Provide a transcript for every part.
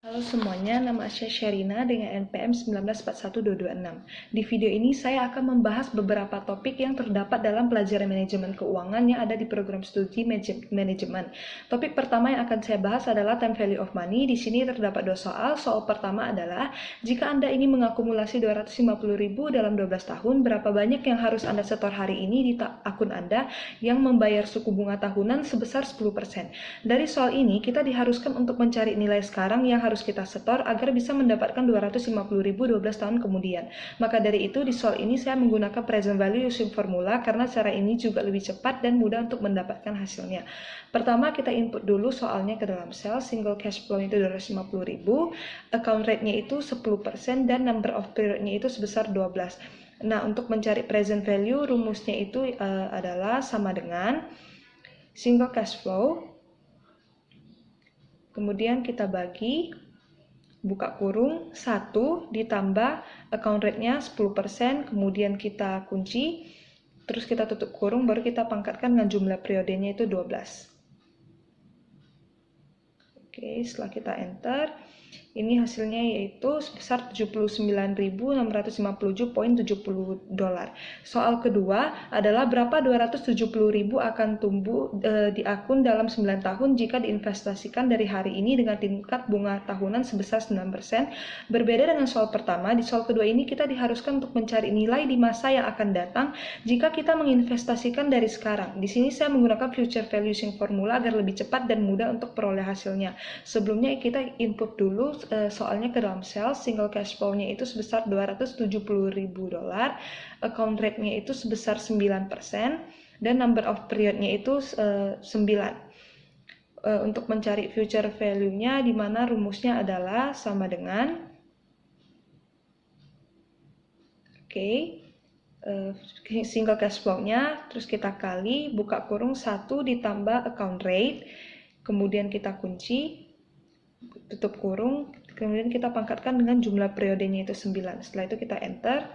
Halo semuanya, nama saya Sherina dengan NPM 1941226. Di video ini saya akan membahas beberapa topik yang terdapat dalam pelajaran manajemen keuangan yang ada di program studi manajemen. Topik pertama yang akan saya bahas adalah time value of money. Di sini terdapat dua soal. Soal pertama adalah, jika Anda ingin mengakumulasi 250.000 dalam 12 tahun, berapa banyak yang harus Anda setor hari ini di akun Anda yang membayar suku bunga tahunan sebesar 10%. Dari soal ini, kita diharuskan untuk mencari nilai sekarang yang harus kita setor agar bisa mendapatkan 250.000 12 tahun kemudian. Maka dari itu di soal ini saya menggunakan present value using formula karena cara ini juga lebih cepat dan mudah untuk mendapatkan hasilnya. Pertama kita input dulu soalnya ke dalam cell, single cash flow itu 250.000, account rate-nya itu 10% dan number of period-nya itu sebesar 12. Nah, untuk mencari present value rumusnya itu adalah sama dengan single cash flow, kemudian kita bagi buka kurung 1 ditambah account rate-nya 10%, kemudian kita kunci, terus kita tutup kurung, baru kita pangkatkan dengan jumlah periodenya itu 12. Oke, setelah kita enter, ini hasilnya yaitu sebesar 79.657,70 dolar. Soal kedua adalah berapa 270.000 akan tumbuh di akun dalam 9 tahun jika diinvestasikan dari hari ini dengan tingkat bunga tahunan sebesar 9%. Berbeda dengan soal pertama, di soal kedua ini kita diharuskan untuk mencari nilai di masa yang akan datang jika kita menginvestasikan dari sekarang. Di sini saya menggunakan future value using formula agar lebih cepat dan mudah untuk peroleh hasilnya. Sebelumnya kita input dulu soalnya ke dalam cell, single cash flow-nya itu sebesar 270.000 dolar, account rate-nya itu sebesar 9%, dan number of period-nya itu 9. Untuk mencari future value-nya, di mana rumusnya adalah sama dengan single cash flow-nya, terus kita kali buka kurung 1 ditambah account rate, kemudian kita kunci, tutup kurung, kemudian kita pangkatkan dengan jumlah periodenya itu 9. Setelah itu kita enter.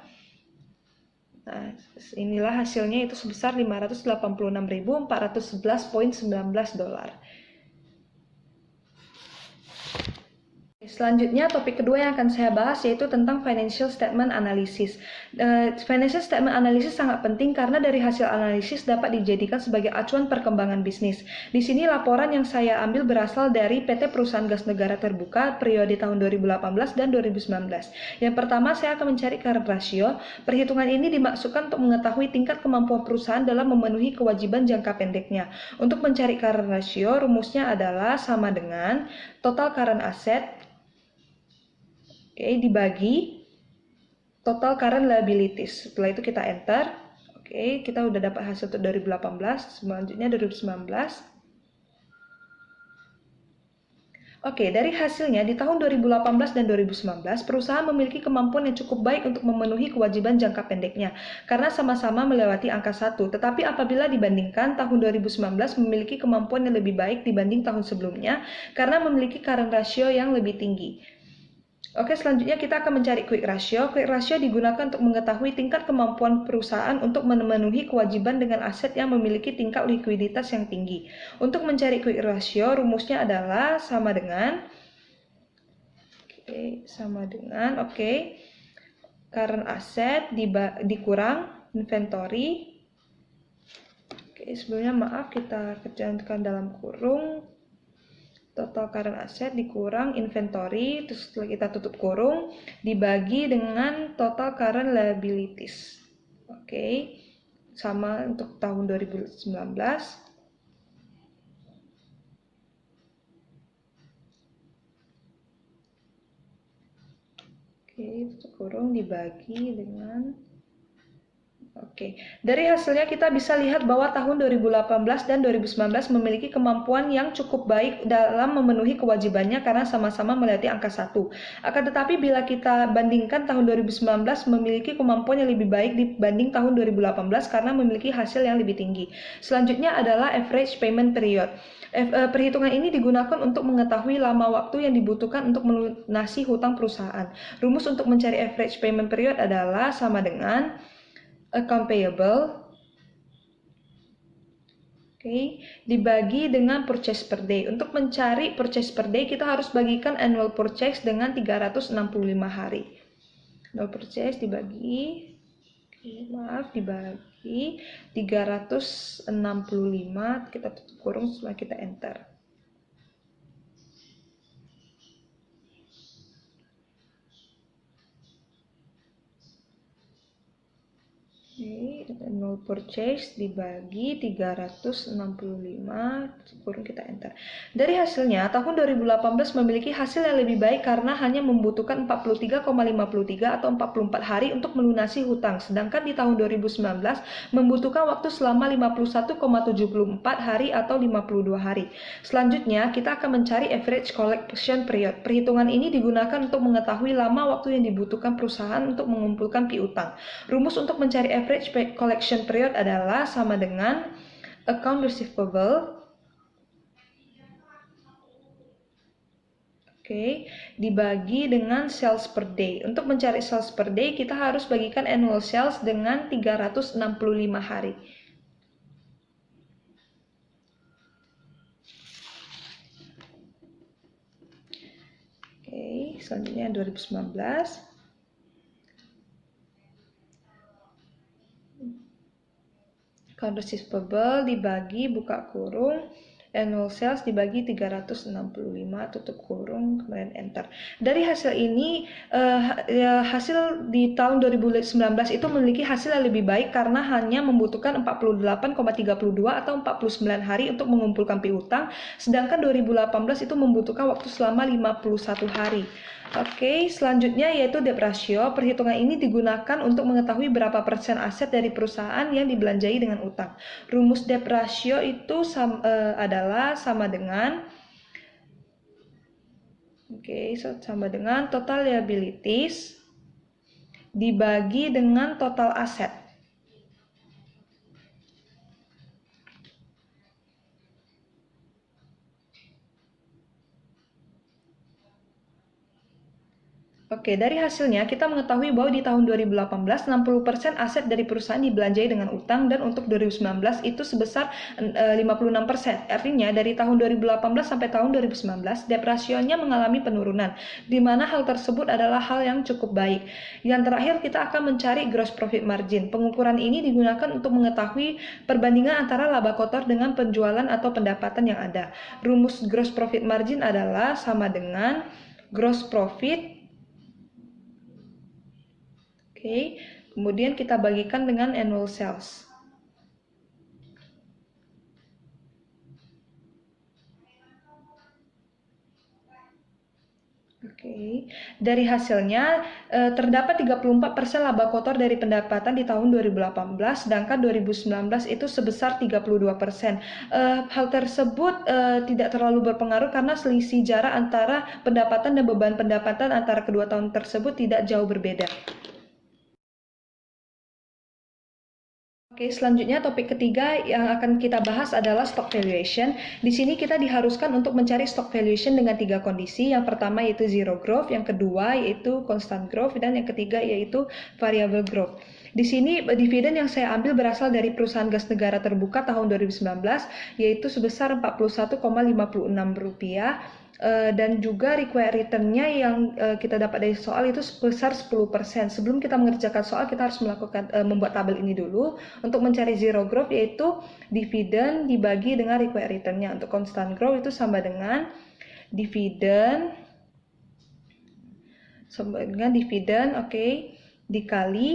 Nah, inilah hasilnya itu sebesar 586.411,19 dolar. Selanjutnya topik kedua yang akan saya bahas yaitu tentang financial statement analysis. Financial statement analysis sangat penting karena dari hasil analisis dapat dijadikan sebagai acuan perkembangan bisnis. Di sini laporan yang saya ambil berasal dari PT Perusahaan Gas Negara Terbuka periode tahun 2018 dan 2019. Yang pertama saya akan mencari current ratio. Perhitungan ini dimaksudkan untuk mengetahui tingkat kemampuan perusahaan dalam memenuhi kewajiban jangka pendeknya. Untuk mencari current ratio, rumusnya adalah sama dengan total current asset dibagi total current liabilities. Setelah itu kita enter. Kita udah dapat hasil untuk 2018, selanjutnya 2019. Dari hasilnya di tahun 2018 dan 2019, perusahaan memiliki kemampuan yang cukup baik untuk memenuhi kewajiban jangka pendeknya karena sama-sama melewati angka 1. Tetapi apabila dibandingkan, tahun 2019 memiliki kemampuan yang lebih baik dibanding tahun sebelumnya karena memiliki current ratio yang lebih tinggi. Selanjutnya kita akan mencari quick ratio. Quick ratio digunakan untuk mengetahui tingkat kemampuan perusahaan untuk memenuhi kewajiban dengan aset yang memiliki tingkat likuiditas yang tinggi. Untuk mencari quick ratio, rumusnya adalah sama dengan current asset dikurang inventory. Sebelumnya maaf, kita kerjakan dalam kurung total current asset dikurang inventory, terus setelah kita tutup kurung, dibagi dengan total current liabilities. Sama untuk tahun 2019. Tutup kurung dibagi dengan dari hasilnya kita bisa lihat bahwa tahun 2018 dan 2019 memiliki kemampuan yang cukup baik dalam memenuhi kewajibannya karena sama-sama melewati angka 1. Akan tetapi bila kita bandingkan tahun 2019 memiliki kemampuan yang lebih baik dibanding tahun 2018 karena memiliki hasil yang lebih tinggi. Selanjutnya adalah average payment period. Perhitungan ini digunakan untuk mengetahui lama waktu yang dibutuhkan untuk melunasi hutang perusahaan. Rumus untuk mencari average payment period adalah sama dengan account payable Oke, dibagi dengan purchase per day. Untuk mencari purchase per day, kita harus bagikan annual purchase dengan 365 hari. Annual purchase dibagi, dibagi 365, kita tutup kurung setelah kita enter. Annual purchase dibagi 365, kurung kita enter. Dari hasilnya, tahun 2018 memiliki hasil yang lebih baik karena hanya membutuhkan 43,53 atau 44 hari untuk melunasi hutang, sedangkan di tahun 2019 membutuhkan waktu selama 51,74 hari atau 52 hari. Selanjutnya, kita akan mencari average collection period. Perhitungan ini digunakan untuk mengetahui lama waktu yang dibutuhkan perusahaan untuk mengumpulkan piutang. Rumus untuk mencari average collection period adalah sama dengan account receivable dibagi dengan sales per day. Untuk mencari sales per day, kita harus bagikan annual sales dengan 365 hari. Selanjutnya 2019. Account receivable dibagi buka kurung annual sales dibagi 365 tutup kurung kemudian enter. Dari hasil ini hasil di tahun 2019 itu memiliki hasil yang lebih baik karena hanya membutuhkan 48,32 atau 49 hari untuk mengumpulkan piutang, sedangkan 2018 itu membutuhkan waktu selama 51 hari. Selanjutnya yaitu debt ratio. Perhitungan ini digunakan untuk mengetahui berapa persen aset dari perusahaan yang dibelanjai dengan utang. Rumus debt ratio itu adalah sama dengan sama dengan total liabilities dibagi dengan total aset. Dari hasilnya kita mengetahui bahwa di tahun 2018 60% aset dari perusahaan dibelanjai dengan utang dan untuk 2019 itu sebesar 56%. Artinya dari tahun 2018 sampai tahun 2019 debt ratio-nya mengalami penurunan, di mana hal tersebut adalah hal yang cukup baik. Yang terakhir kita akan mencari gross profit margin. Pengukuran ini digunakan untuk mengetahui perbandingan antara laba kotor dengan penjualan atau pendapatan yang ada. Rumus gross profit margin adalah sama dengan gross profit kemudian kita bagikan dengan annual sales. Dari hasilnya terdapat 34% laba kotor dari pendapatan di tahun 2018, sedangkan 2019 itu sebesar 32%. Hal tersebut tidak terlalu berpengaruh karena selisih jarak antara pendapatan dan beban pendapatan antara kedua tahun tersebut tidak jauh berbeda. Selanjutnya topik ketiga yang akan kita bahas adalah stock valuation. Di sini kita diharuskan untuk mencari stock valuation dengan 3 kondisi. Yang pertama yaitu zero growth, yang kedua yaitu constant growth, dan yang ketiga yaitu variable growth. Di sini dividen yang saya ambil berasal dari perusahaan gas negara terbuka tahun 2019 yaitu sebesar Rp41,56. Dan juga required return-nya yang kita dapat dari soal itu sebesar 10%. Sebelum kita mengerjakan soal, kita harus membuat tabel ini dulu. Untuk mencari zero growth yaitu dividen dibagi dengan required return-nya. Untuk constant growth itu sama dengan dividen dikali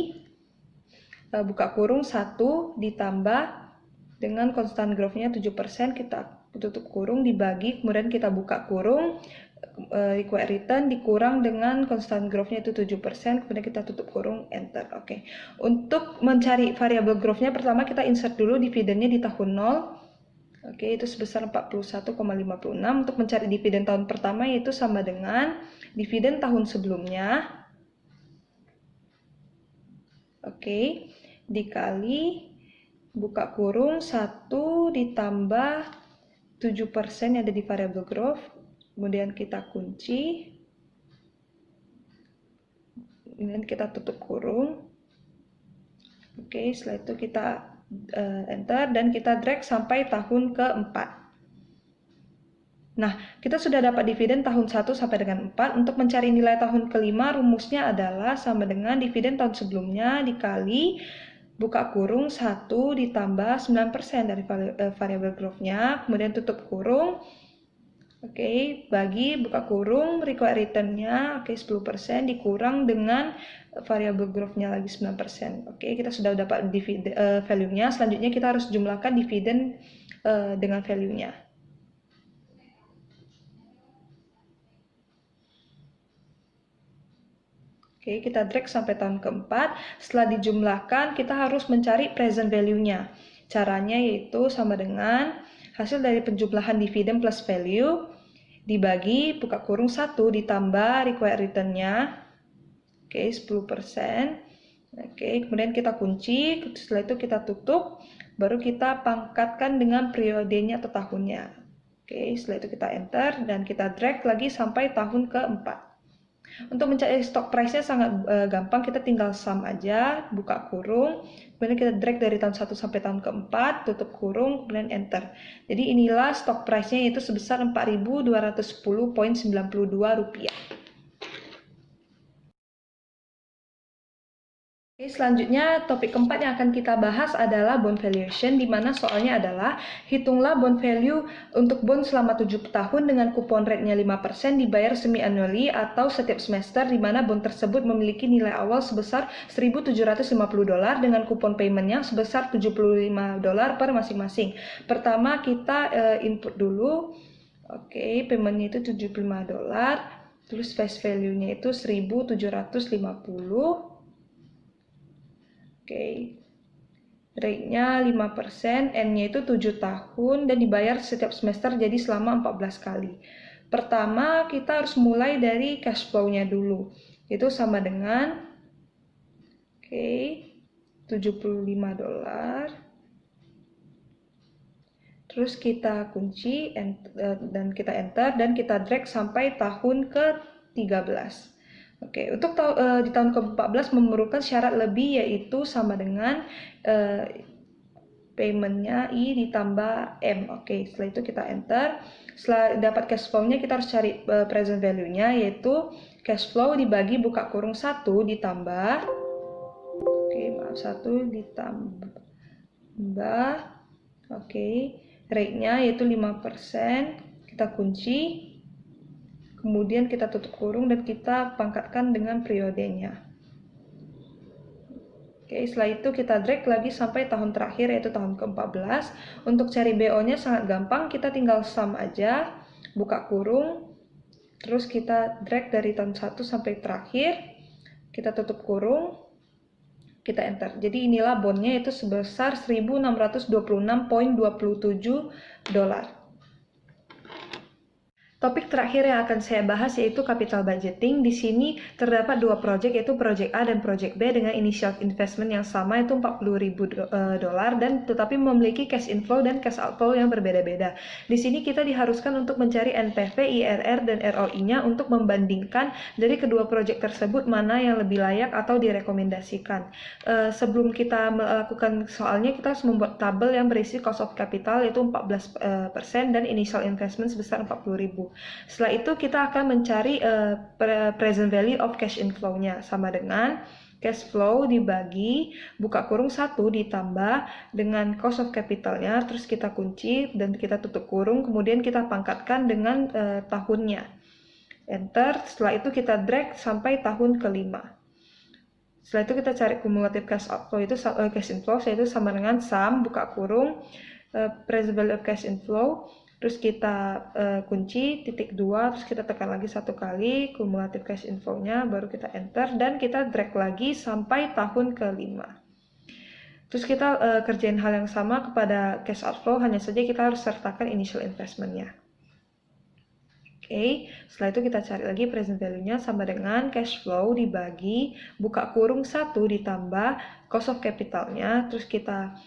buka kurung 1 ditambah dengan constant growth-nya 7%, kita tutup kurung dibagi, kemudian kita buka kurung, required return dikurang dengan constant growth-nya itu 7%, kemudian kita tutup kurung, enter. Untuk mencari variable growth-nya, pertama kita insert dulu dividennya di tahun 0. Itu sebesar 41,56. Untuk mencari dividen tahun pertama yaitu sama dengan dividen tahun sebelumnya. Dikali buka kurung 1 ditambah 7% yang ada di variable growth, kemudian kita kunci, kemudian kita tutup kurung. Setelah itu kita enter, dan kita drag sampai tahun keempat. Nah, kita sudah dapat dividen tahun 1 sampai dengan 4. Untuk mencari nilai tahun kelima, rumusnya adalah sama dengan dividen tahun sebelumnya dikali buka kurung 1 ditambah 9% dari variable growth-nya, kemudian tutup kurung, bagi buka kurung required return-nya, 10% dikurang dengan variable growth-nya lagi 9%. Kita sudah dapat dividen value-nya. Selanjutnya kita harus jumlahkan dividen dengan value-nya. Kita drag sampai tahun keempat. Setelah dijumlahkan, kita harus mencari present value-nya. Caranya yaitu sama dengan hasil dari penjumlahan dividen plus value dibagi buka kurung 1 ditambah required return-nya. 10%. Kemudian kita kunci, setelah itu kita tutup, baru kita pangkatkan dengan periodenya atau tahunnya. Setelah itu kita enter dan kita drag lagi sampai tahun keempat. Untuk mencari stock price-nya sangat gampang, kita tinggal sum aja, buka kurung, kemudian kita drag dari tahun 1 sampai tahun keempat, tutup kurung, kemudian enter. Jadi inilah stock price-nya, yaitu sebesar Rp4.210.92. Selanjutnya topik keempat yang akan kita bahas adalah bond valuation, di mana soalnya adalah hitunglah bond value untuk bond selama 7 tahun dengan kupon rate-nya 5% dibayar semi-annually atau setiap semester, di mana bond tersebut memiliki nilai awal sebesar $1.750 dengan kupon payment-nya sebesar $75 per masing-masing. Pertama kita input dulu, payment-nya itu $75, terus face value-nya itu 1.750. Rate-nya 5%, N-nya itu 7 tahun dan dibayar setiap semester jadi selama 14 kali. Pertama kita harus mulai dari cash flow-nya dulu. Itu sama dengan $75. Terus kita kunci dan kita enter dan kita drag sampai tahun ke-13. Untuk di tahun ke-14 memerlukan syarat lebih, yaitu sama dengan payment-nya I ditambah M. Setelah itu kita enter. Setelah dapat cash flow-nya, kita harus cari present value-nya, yaitu cash flow dibagi buka kurung 1 ditambah 1 ditambah rate-nya yaitu 5%. Kita kunci. Kemudian kita tutup kurung dan kita pangkatkan dengan periodenya. Setelah itu kita drag lagi sampai tahun terakhir, yaitu tahun ke-14. Untuk cari BO-nya sangat gampang, kita tinggal sum aja, buka kurung, terus kita drag dari tahun 1 sampai terakhir, kita tutup kurung, kita enter. Jadi inilah bondnya, itu sebesar $1.626.27. Topik terakhir yang akan saya bahas yaitu capital budgeting. Di sini terdapat dua proyek, yaitu proyek A dan proyek B dengan initial investment yang sama, itu $40.000 dan tetapi memiliki cash inflow dan cash outflow yang berbeda-beda. Di sini kita diharuskan untuk mencari NPV, IRR, dan ROI-nya untuk membandingkan dari kedua proyek tersebut mana yang lebih layak atau direkomendasikan. Sebelum kita melakukan soalnya, kita harus membuat tabel yang berisi cost of capital yaitu 14% dan initial investment sebesar $40.000. Setelah itu kita akan mencari present value of cash inflow-nya, sama dengan cash flow dibagi buka kurung 1 ditambah dengan cost of capital-nya, terus kita kunci dan kita tutup kurung, kemudian kita pangkatkan dengan tahunnya. Enter. Setelah itu kita drag sampai tahun ke-5. Setelah itu kita cari cumulative cash outflow, itu cash inflow, yaitu sama dengan sum buka kurung present value of cash inflow, terus kita kunci titik 2, terus kita tekan lagi 1 kali cumulative cash inflow-nya, baru kita enter dan kita drag lagi sampai tahun ke-5. Terus kita kerjain hal yang sama kepada cash outflow, hanya saja kita harus sertakan initial investment-nya. Setelah itu kita cari lagi present value-nya, sama dengan cash flow dibagi buka kurung 1 ditambah cost of capital-nya, terus kita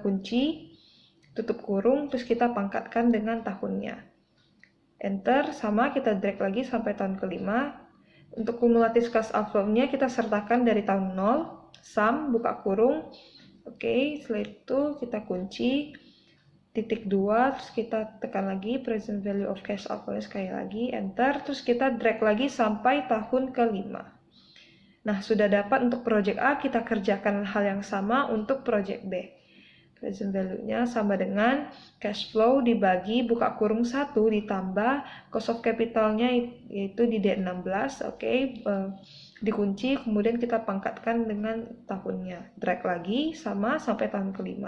kunci, tutup kurung, terus kita pangkatkan dengan tahunnya. Enter, sama kita drag lagi sampai tahun ke-5. Untuk cumulative cash outflow-nya kita sertakan dari tahun 0, sum buka kurung Oke, setelah itu kita kunci titik 2, terus kita tekan lagi present value of cash outflow sekali lagi, enter, terus kita drag lagi sampai tahun ke-5. Nah, sudah dapat untuk project A, kita kerjakan hal yang sama untuk project B. Present value-nya sama dengan cash flow dibagi buka kurung 1 ditambah cost of capital-nya yaitu di D16, oke. Dikunci, kemudian kita pangkatkan dengan tahunnya. Drag lagi sama sampai tahun ke-5.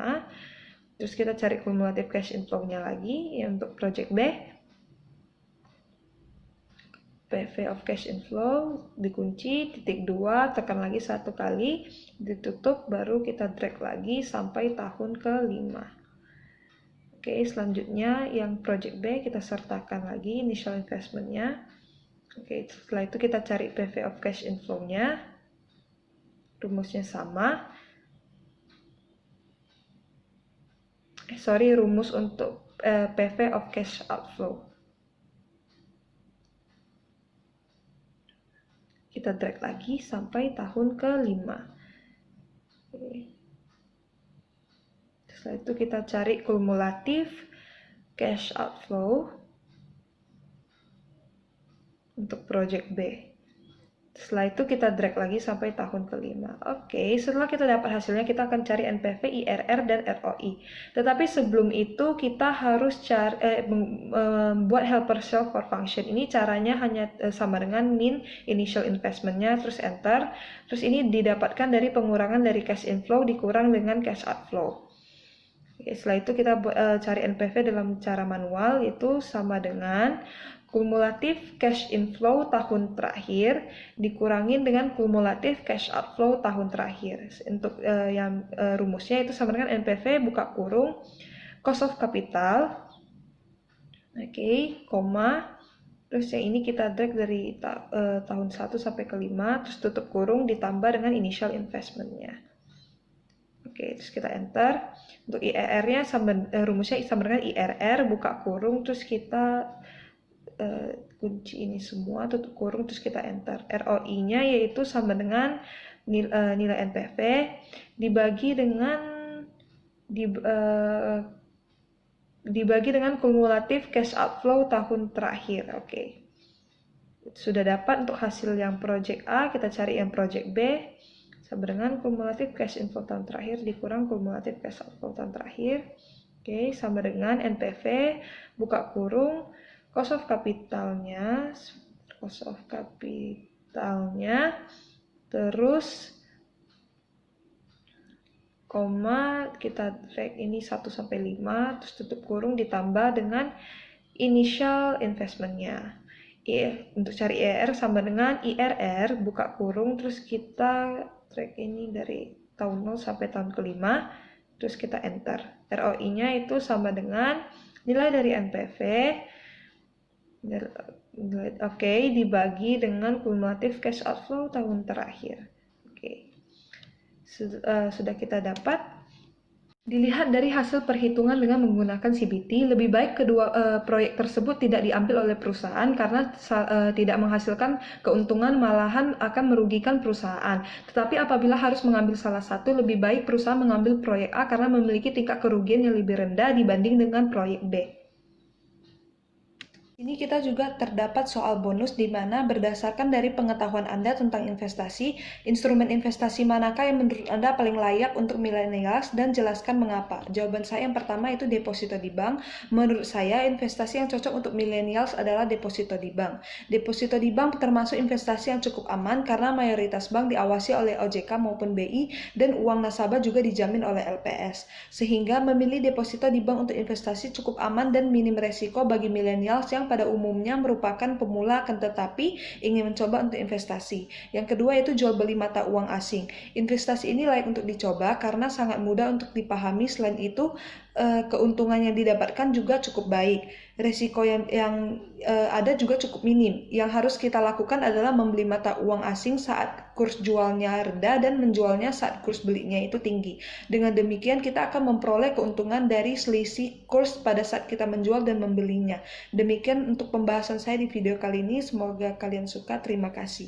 Terus kita cari kumulatif cash inflow-nya lagi ya, untuk project B. PV of cash inflow dikunci, titik 2, tekan lagi 1 kali, ditutup, baru kita drag lagi sampai tahun ke-5. Oke, selanjutnya yang project B kita sertakan lagi initial investment-nya. Oke, setelah itu kita cari PV of cash inflow-nya. Rumusnya sama. Rumus untuk PV of cash outflow. Kita drag lagi sampai tahun ke-5. Setelah itu kita cari kumulatif cash outflow untuk project B. Setelah itu kita drag lagi sampai tahun ke-5. Oke, setelah kita dapat hasilnya, kita akan cari NPV, IRR, dan ROI. Tetapi sebelum itu kita harus membuat helper cell for function. Ini caranya hanya sama dengan min initial investment-nya, terus enter. Terus ini didapatkan dari pengurangan dari cash inflow dikurang dengan cash outflow. Oke, setelah itu kita cari NPV dalam cara manual, itu sama dengan kumulatif cash inflow tahun terakhir dikurangin dengan kumulatif cash outflow tahun terakhir. Untuk rumusnya itu sama dengan NPV buka kurung cost of capital, oke, koma, terus yang ini kita drag dari tahun 1 sampai ke-5, terus tutup kurung ditambah dengan initial investment-nya. Oke, terus kita enter. Untuk IRR-nya rumusnya sama dengan IRR buka kurung, terus kita kunci ini semua, tutup kurung, terus kita enter. ROI-nya yaitu sama dengan nilai NPV dibagi dengan kumulatif cash outflow tahun terakhir. Oke. Sudah dapat untuk hasil yang project A, kita cari yang project B sama dengan kumulatif cash inflow tahun terakhir dikurang kumulatif cash outflow tahun terakhir. Oke, sama dengan NPV buka kurung cost of capitalnya, terus koma, kita drag ini 1 sampai 5, terus tutup kurung ditambah dengan initial investment-nya. Untuk cari IRR sama dengan IRR buka kurung, terus kita drag ini dari tahun 0 sampai tahun ke-5, terus kita enter. ROI-nya itu sama dengan nilai dari NPV, oke, dibagi dengan kumulatif cash outflow tahun terakhir. Oke, sudah kita dapat. Dilihat dari hasil perhitungan dengan menggunakan CBT, lebih baik kedua proyek tersebut tidak diambil oleh perusahaan karena tidak menghasilkan keuntungan, malahan akan merugikan perusahaan. Tetapi apabila harus mengambil salah satu, lebih baik perusahaan mengambil proyek A karena memiliki tingkat kerugian yang lebih rendah dibanding dengan proyek B. Ini kita juga terdapat soal bonus di mana berdasarkan dari pengetahuan Anda tentang investasi, instrumen investasi manakah yang menurut Anda paling layak untuk millennials dan jelaskan mengapa. Jawaban saya yang pertama itu deposito di bank. Menurut saya investasi yang cocok untuk millennials adalah deposito di bank. Deposito di bank termasuk investasi yang cukup aman karena mayoritas bank diawasi oleh OJK maupun BI dan uang nasabah juga dijamin oleh LPS. Sehingga memilih deposito di bank untuk investasi cukup aman dan minim resiko bagi millennials yang pada umumnya merupakan pemula akan tetapi ingin mencoba untuk investasi. Yang kedua itu jual beli mata uang asing. Investasi ini layak untuk dicoba karena sangat mudah untuk dipahami. Selain itu, keuntungan yang didapatkan juga cukup baik. Resiko yang ada juga cukup minim. Yang harus kita lakukan adalah membeli mata uang asing saat kurs jualnya rendah dan menjualnya saat kurs belinya itu tinggi. Dengan demikian kita akan memperoleh keuntungan dari selisih kurs pada saat kita menjual dan membelinya. Demikian untuk pembahasan saya di video kali ini. Semoga kalian suka. Terima kasih.